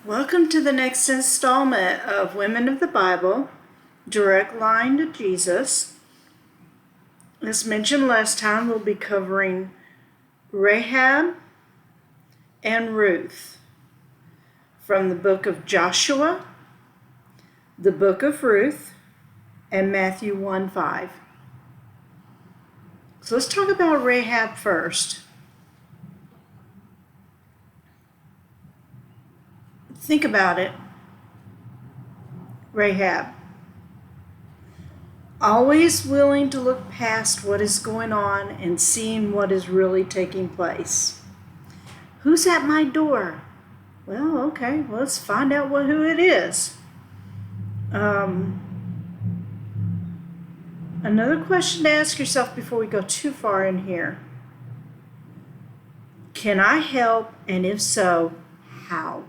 Welcome to the next installment of Women of the Bible, Direct Line to Jesus. As mentioned last time, we'll be covering Rahab and Ruth from the book of Joshua, the book of Ruth, and Matthew 1:5. So let's talk about Rahab first. Think about it. Rahab, always willing to look past what is going on and seeing what is really taking place. Who's at my door? Well, okay, let's find out who it is. Another question to ask yourself before we go too far in here. Can I help? And if so, how?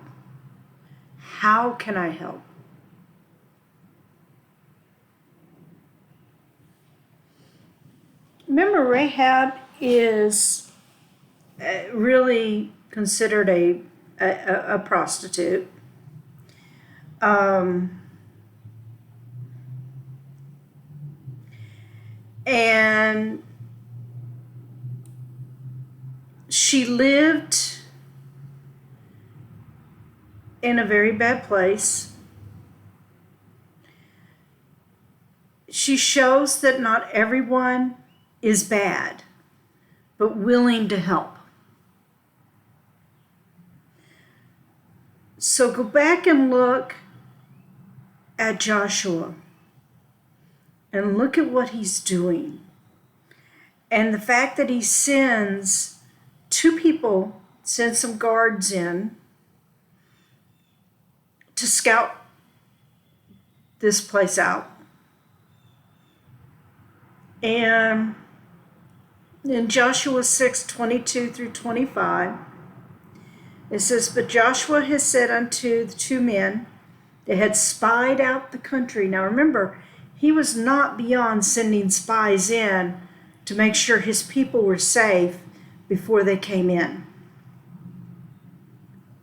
How can I help? Remember, Rahab is really considered a prostitute. And she lived in a very bad place. She shows that not everyone is bad, but willing to help. So go back and look at Joshua and look at what he's doing. And the fact that he sends two people, sends some guards in to scout this place out. And in Joshua 6:22 through 25, it says, "But Joshua has said unto the two men that had spied out the country." Now remember, he was not beyond sending spies in to make sure his people were safe before they came in.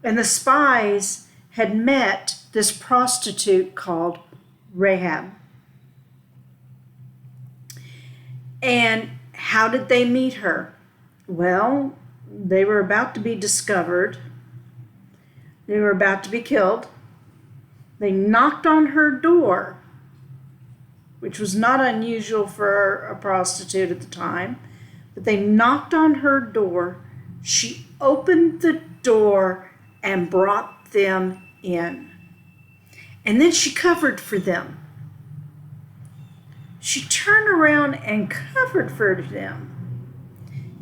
And the spies had met this prostitute called Rahab. And how did they meet her? Well, they were about to be discovered. They were about to be killed. They knocked on her door, which was not unusual for a prostitute at the time, but they knocked on her door. She opened the door and brought them in. And then she covered for them. She turned around and covered for them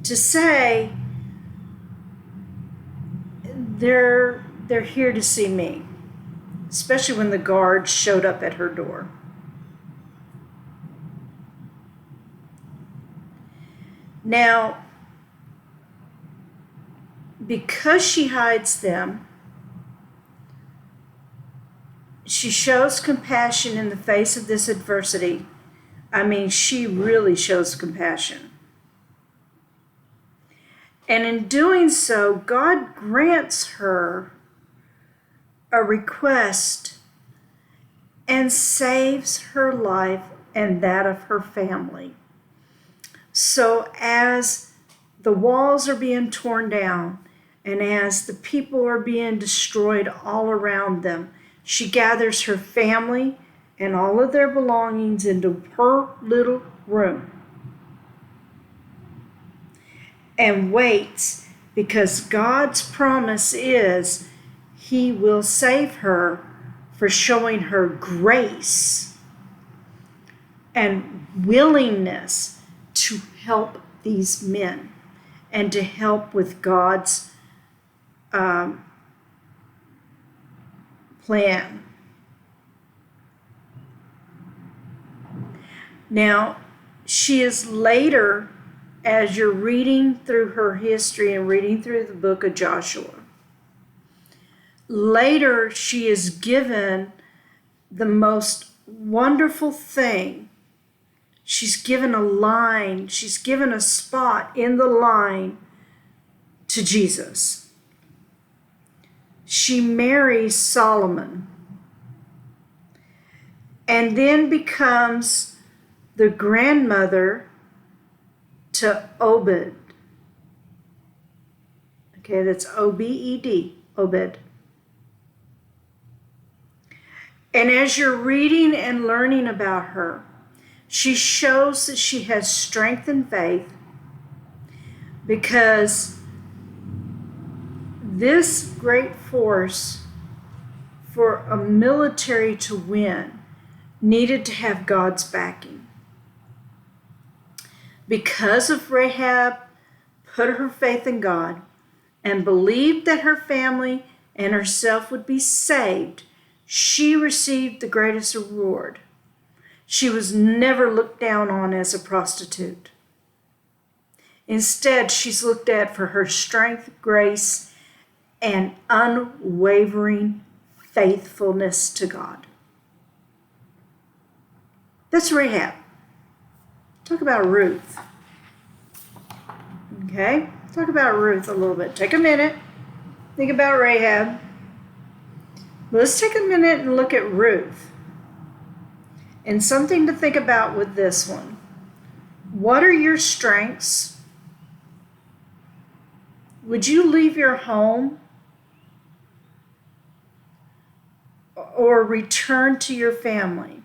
to say, they're here to see me, especially when the guards showed up at her door. Now, because she hides them, she shows compassion in the face of this adversity. I mean, she really shows compassion. And in doing so, God grants her a request and saves her life and that of her family. So as the walls are being torn down and as the people are being destroyed all around them, she gathers her family and all of their belongings into her little room and waits, because God's promise is He will save her for showing her grace and willingness to help these men and to help with God's plan. Now, she is later, as you're reading through her history and reading through the book of Joshua, later she is given the most wonderful thing. She's given a line, she's given a spot in the line to Jesus. she marries Solomon and then becomes the grandmother to Obed. Okay, that's Obed, Obed. And as you're reading and learning about her, she shows that she has strength and faith, because this great force for a military to win needed to have God's backing. Because of Rahab put her faith in God and believed that her family and herself would be saved, she received the greatest reward. She was never looked down on as a prostitute. Instead, she's looked at for her strength, grace, and unwavering faithfulness to God. That's Rahab. Talk about Ruth. Okay? Talk about Ruth a little bit. Take a minute. Think about Rahab. But let's take a minute and look at Ruth. And something to think about with this one. What are your strengths? Would you leave your home or return to your family?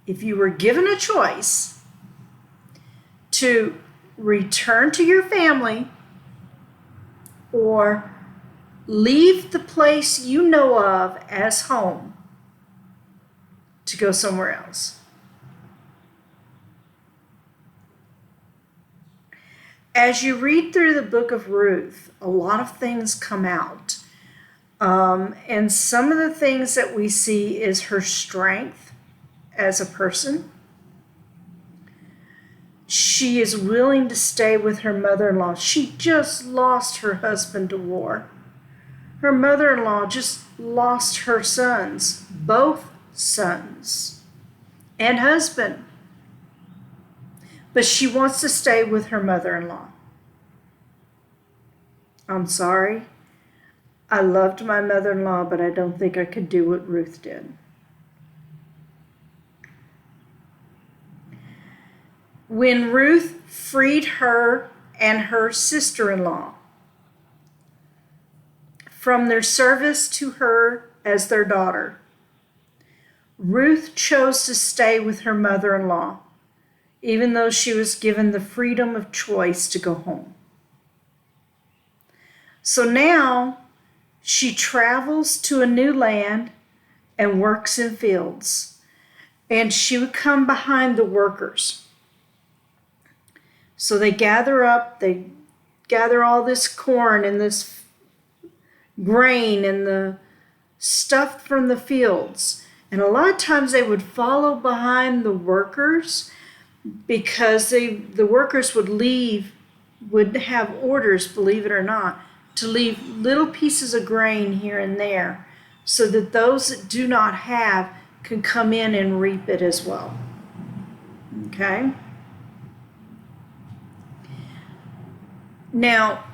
If you were given a choice to return to your family or leave the place you know of as home to go somewhere else. As you read through the book of Ruth, a lot of things come out. And some of the things that we see is her strength as a person. She is willing to stay with her mother-in-law. She just lost her husband to war. Her mother-in-law just lost her sons, both sons and husband. But she wants to stay with her mother-in-law. I'm sorry. I loved my mother-in-law, but I don't think I could do what Ruth did. When Ruth freed her and her sister-in-law from their service to her as their daughter, Ruth chose to stay with her mother-in-law, even though she was given the freedom of choice to go home. So now she travels to a new land and works in fields, and she would come behind the workers. So they gather all this corn and this grain and the stuff from the fields. And a lot of times they would follow behind the workers because the workers would have orders, believe it or not, to leave little pieces of grain here and there so that those that do not have can come in and reap it as well. Okay? Now,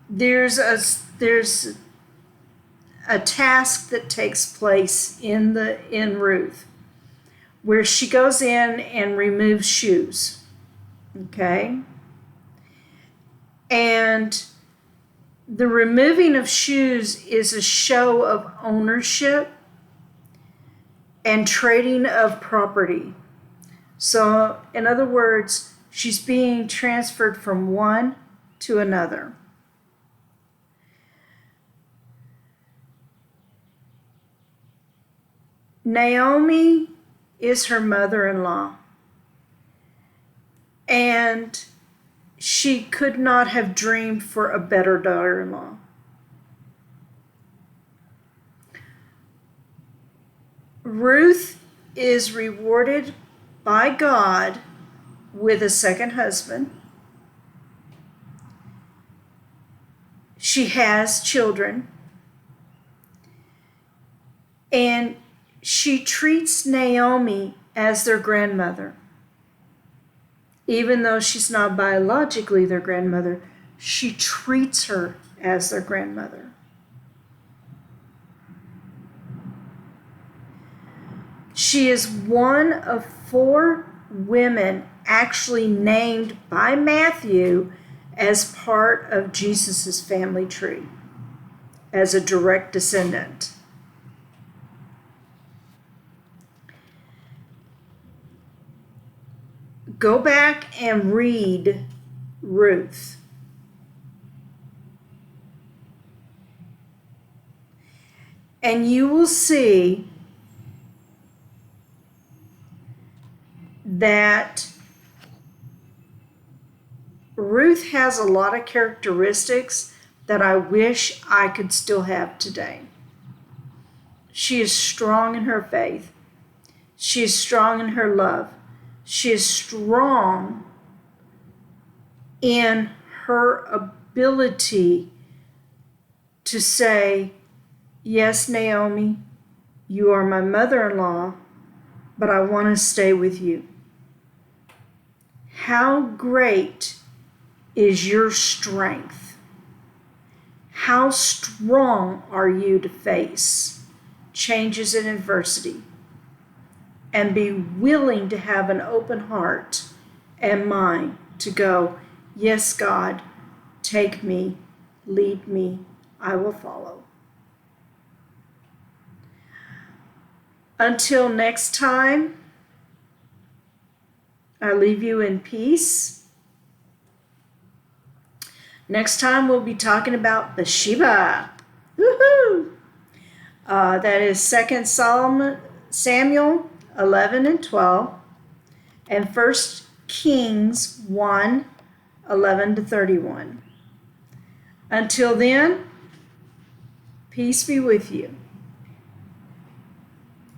there's a task that takes place in Ruth where she goes in and removes shoes. Okay? And the removing of shoes is a show of ownership and trading of property. So, in other words, she's being transferred from one to another. Naomi is her mother-in-law, and she could not have dreamed for a better daughter-in-law. Ruth is rewarded by God with a second husband. She has children. And she treats Naomi as their grandmother. Even though she's not biologically their grandmother, she treats her as their grandmother. She is one of 4 women actually named by Matthew as part of Jesus' family tree, as a direct descendant. Go back and read Ruth. And you will see that Ruth has a lot of characteristics that I wish I could still have today. She is strong in her faith. She is strong in her love. She is strong in her ability to say, yes, Naomi, you are my mother-in-law, but I want to stay with you. How great is your strength? How strong are you to face changes in adversity and be willing to have an open heart and mind to go, yes, God, take me, lead me, I will follow. Until next time, I leave you in peace. Next time we'll be talking about Bathsheba. Woohoo! That is 2 Samuel 11 and 12 and 1 Kings 1, 11 to 31. Until then, peace be with you.